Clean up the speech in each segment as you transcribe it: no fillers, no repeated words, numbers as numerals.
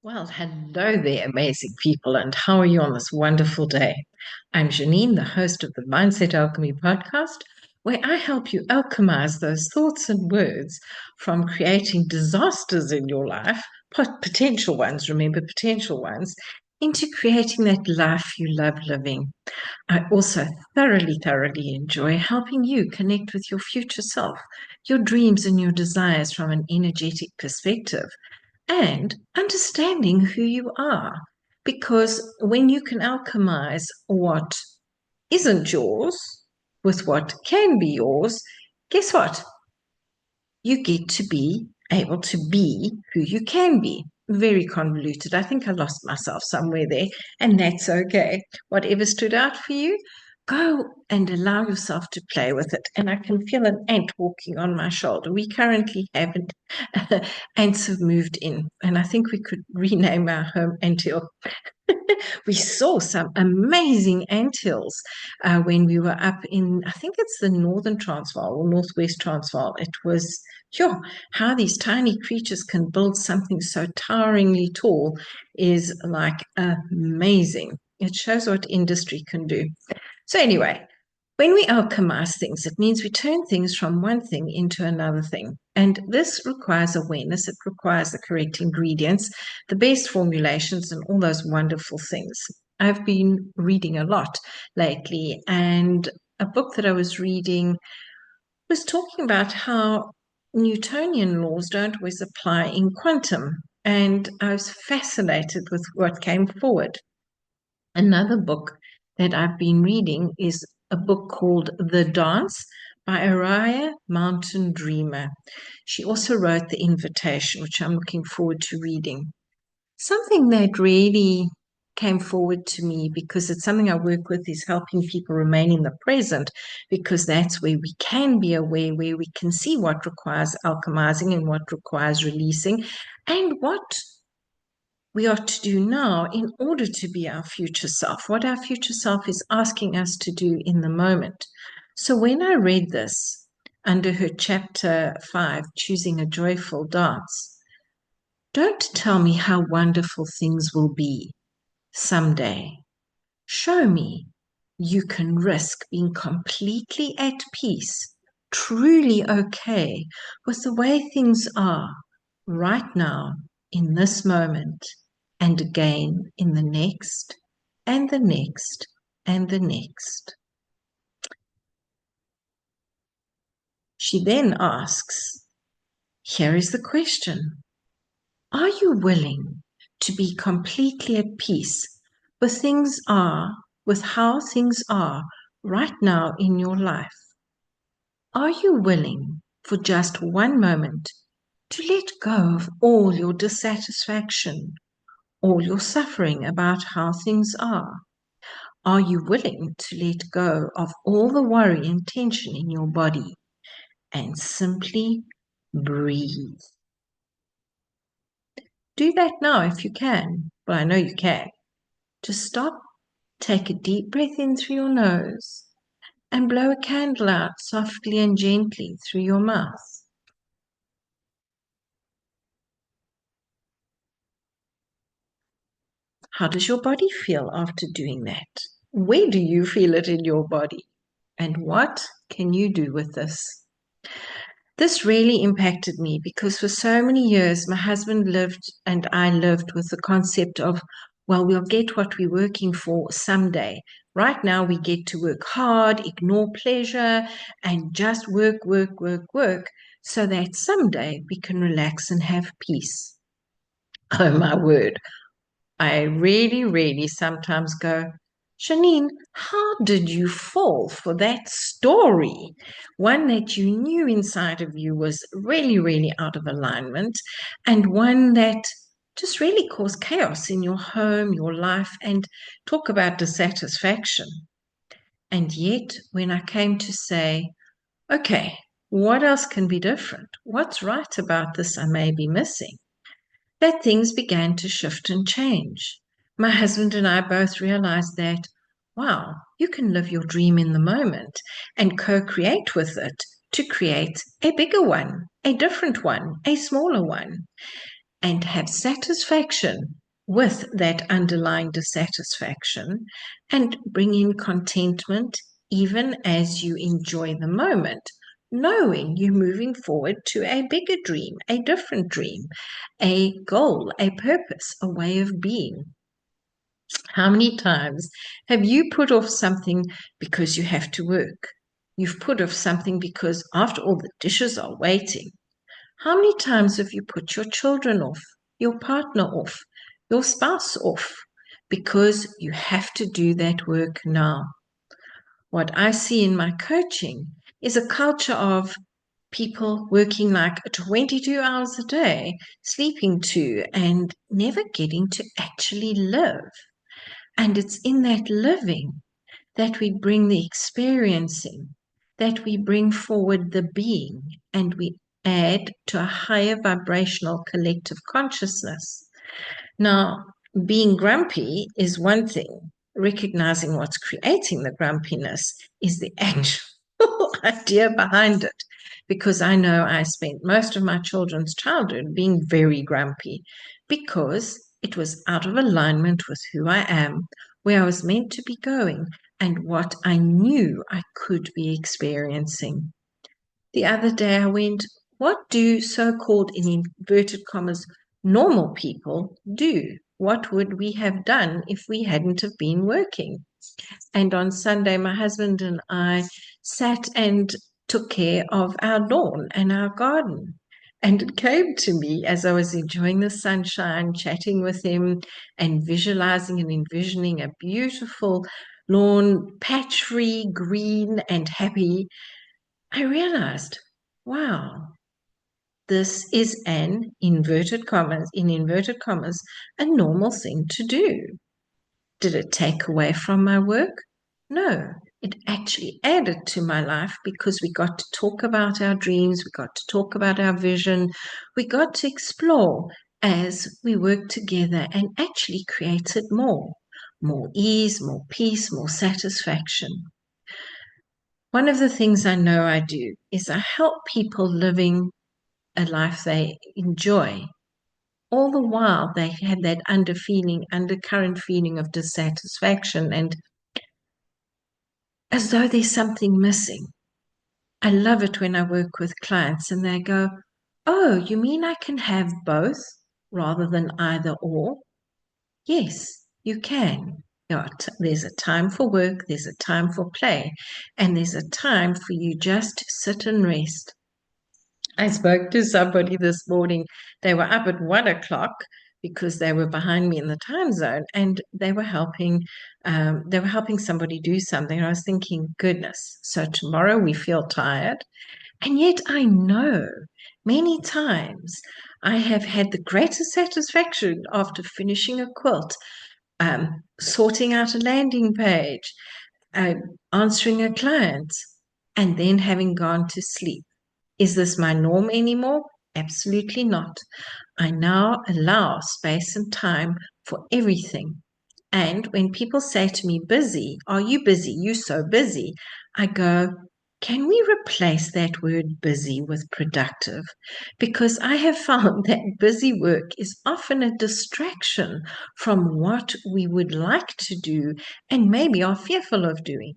Well, hello there, amazing people, and how are you on this wonderful day? I'm Janine, the host of the Mindset Alchemy podcast, where I help you alchemize those thoughts and words from creating disasters in your life, potential ones, remember, potential ones, into creating that life you love living. I also thoroughly enjoy helping you connect with your future self, your dreams and your desires from an energetic perspective and understanding who you are. Because when you can alchemize what isn't yours with what can be yours, guess what? You get to be able to be who you can be. Very convoluted. I think I lost myself somewhere there, and that's okay. Whatever stood out for you, go and allow yourself to play with it. And I can feel an ant walking on my shoulder. We currently haven't ants have moved in, and I think we could rename our home Anthill. We saw some amazing anthills when we were up in, I think it's the Northern Transvaal or Northwest Transvaal. It was, sure, how these tiny creatures can build something so toweringly tall is like amazing. It shows what industry can do. So anyway, when we alchemize things, it means we turn things from one thing into another thing. And this requires awareness. It requires the correct ingredients, the best formulations, and all those wonderful things. I've been reading a lot lately, and a book that I was reading was talking about how Newtonian laws don't always apply in quantum. And I was fascinated with what came forward. Another book that I've been reading is a book called The Dance by Araya Mountain Dreamer. She also wrote The Invitation, which I'm looking forward to reading. Something that really came forward to me because it's something I work with is helping people remain in the present, because that's where we can be aware, where we can see what requires alchemizing and what requires releasing, and what we are to do now in order to be our future self, what our future self is asking us to do in the moment. So when I read this under her chapter 5, Choosing a Joyful Dance, don't tell me how wonderful things will be someday. Show me you can risk being completely at peace, truly okay with the way things are right now in this moment, and again in the next, and the next, and the next. She then asks, here is the question. Are you willing to be completely at peace with with how things are right now in your life? Are you willing for just one moment to let go of all your dissatisfaction, all your suffering about how things are? Are you willing to let go of all the worry and tension in your body and simply breathe? Do that now if you can. Well, I know you can. Just stop, take a deep breath in through your nose, and blow a candle out softly and gently through your mouth. How does your body feel after doing that? Where do you feel it in your body? And what can you do with this? This really impacted me because for so many years, my husband lived and I lived with the concept of, well, we'll get what we're working for someday. Right now, we get to work hard, ignore pleasure, and just work, so that someday we can relax and have peace. Oh, my word. I really sometimes go, Janine, how did you fall for that story? One that you knew inside of you was really out of alignment, and one that just really caused chaos in your home, your life, and talk about dissatisfaction. And yet, when I came to say, okay, what else can be different? What's right about this I may be missing? That things began to shift and change. My husband and I both realized that, wow, you can live your dream in the moment and co-create with it to create a bigger one, a different one, a smaller one. and have satisfaction with that underlying dissatisfaction, and bring in contentment even as you enjoy the moment, knowing you're moving forward to a bigger dream, a different dream, a goal, a purpose, a way of being. How many times have you put off something because you have to work? You've put off something because, after all, the dishes are waiting. How many times have you put your children off, your partner off, your spouse off, because you have to do that work now? What I see in my coaching is a culture of people working like 22 hours a day, sleeping 2, and never getting to actually live. And it's in that living that we bring the experiencing, that we bring forward the being, and we add to a higher vibrational collective consciousness. Now, being grumpy is one thing. Recognizing what's creating the grumpiness is the actual idea behind it. Because I know I spent most of my children's childhood being very grumpy because it was out of alignment with who I am, where I was meant to be going, and what I knew I could be experiencing. The other day I went, what do so-called, in inverted commas, normal people do? What would we have done if we hadn't have been working? And on Sunday, my husband and I sat and took care of our lawn and our garden. And it came to me as I was enjoying the sunshine, chatting with him, and visualizing and envisioning a beautiful lawn, patch-free, green, and happy. I realized, wow, this is an inverted commas, a normal thing to do. Did it take away from my work? No, it actually added to my life because we got to talk about our dreams, we got to talk about our vision, we got to explore as we worked together and actually created more ease, more peace, more satisfaction. One of the things I know I do is I help people living a life they enjoy. All the while they had that undercurrent feeling of dissatisfaction, and as though there's something missing. I love it when I work with clients and they go, oh, you mean I can have both rather than either or? Yes, you can. There's a time for work, there's a time for play, and there's a time for you just to sit and rest. I spoke to somebody this morning. They were up at 1 o'clock because they were behind me in the time zone, and they were helping. They were helping somebody do something. And I was thinking, goodness. So tomorrow we feel tired, and yet I know many times I have had the greatest satisfaction after finishing a quilt, sorting out a landing page, answering a client, and then having gone to sleep. Is this my norm anymore? Absolutely not. I now allow space and time for everything. And when people say to me, busy, are you busy? You're so busy. I go, can we replace that word busy with productive? Because I have found that busy work is often a distraction from what we would like to do and maybe are fearful of doing,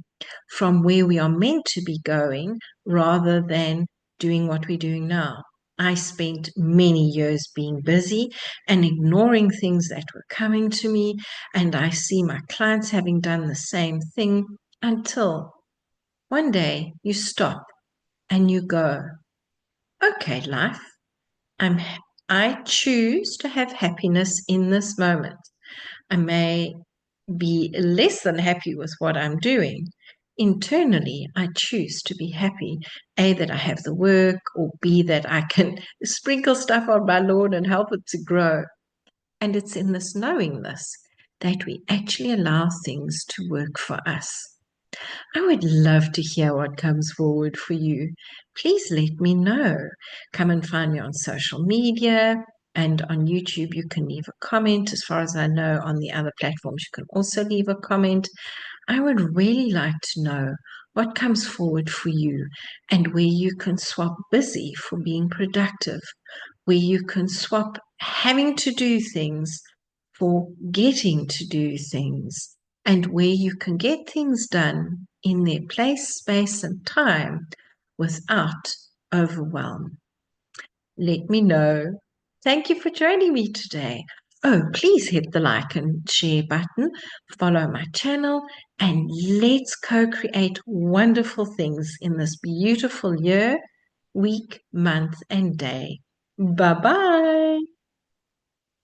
from where we are meant to be going rather than doing what we're doing now. I spent many years being busy and ignoring things that were coming to me, and I see my clients having done the same thing until one day you stop and you go, okay, life, I choose to have happiness in this moment. I may be less than happy with what I'm doing. Internally, I choose to be happy. A, that I have the work, or B, that I can sprinkle stuff on my lawn and help it to grow. And it's in this knowing this that we actually allow things to work for us. I would love to hear what comes forward for you. Please let me know. Come and find me on social media and on YouTube. You can leave a comment. As far as I know, on the other platforms, you can also leave a comment. I would really like to know what comes forward for you and where you can swap busy for being productive, where you can swap having to do things for getting to do things, and where you can get things done in their place, space, and time without overwhelm. Let me know. Thank you for joining me today. Oh, please hit the like and share button, follow my channel, and let's co-create wonderful things in this beautiful year, week, month, and day. Bye-bye.